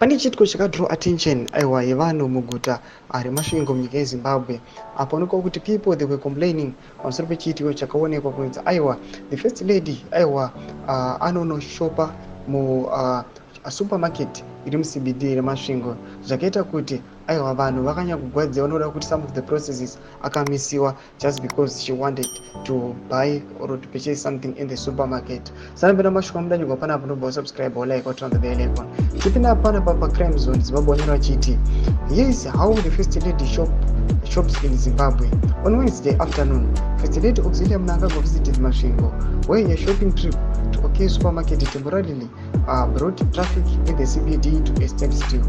Pane chitiko chakadraw attention aiwa yevanhu muguta reMasvingo munyika yeZimbabwe. Apo onekwa kuti people they were complaining pamusoro pechiitiko chakaonekwa kunzi aiwa the first lady aiwa anonoshopa mu supermarket iri muCBD reMasvingo, zvakaita kuti aiwa vanhu vakanya kugwadza vanoda kuti some of the processes akamisiwa just because she wanted to buy or to purchase something in the supermarket. Sanapenda mashuka mudanyigwa pana apo ndobva subscribe or like or turn the bell icon. Chipinda pana pa Crime Zone Zimbabwe onera chiti here is how the first lady shops in Zimbabwe. On Wednesday afternoon, First Lady Auxilia Mnangagwa visited Masvingo, where a shopping trip to OK supermarket temporarily brought traffic in the CBD to a standstill.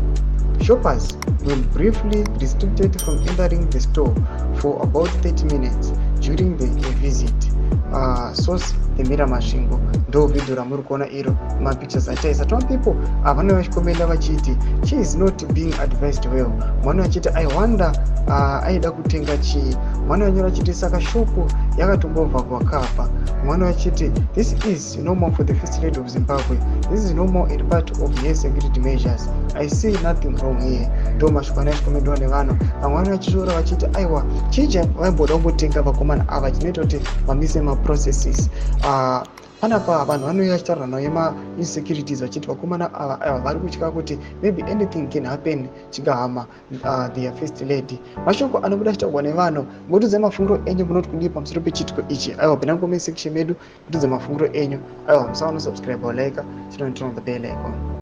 Shoppers were briefly restricted from entering the store for about 30 minutes during the visit. Source the Mirror Masvingo. Ndo video ramuri kuona iro mapictures achaisa. Some people vane vachikomenda vachiti she is not being advised well. Mwana vachiti I wonder aida kutenga chii. Mwana vanyora chiti saka shoko yakatombobva kwakapa. Mwana vachiti this is normal for the First Lady of Zimbabwe. This is normal and part of her security measures. I see nothing wrong here. Ndo mashukana yachikomendwa nevanhu. Vamwe vachishora vachiti aiwa chija vaimboda kumbotenga vakomana ava chinoita kuti vamise maprocesses. Panapa vanhu vanouya vachitaura nawo insecurities vachiti vakomana ava vari kutya kuti maybe anything can happen chingahama their first lady. Mashoko anobuda achitaurwa nevanhu. Ngotudze mafungiro enyu munoti kudii pamusoro pechitiko ichi. Aiwa pinda mucomment section medu mutudze mafungiro enyu. Aiwa musaona subscribe or like, turn on the bell icon.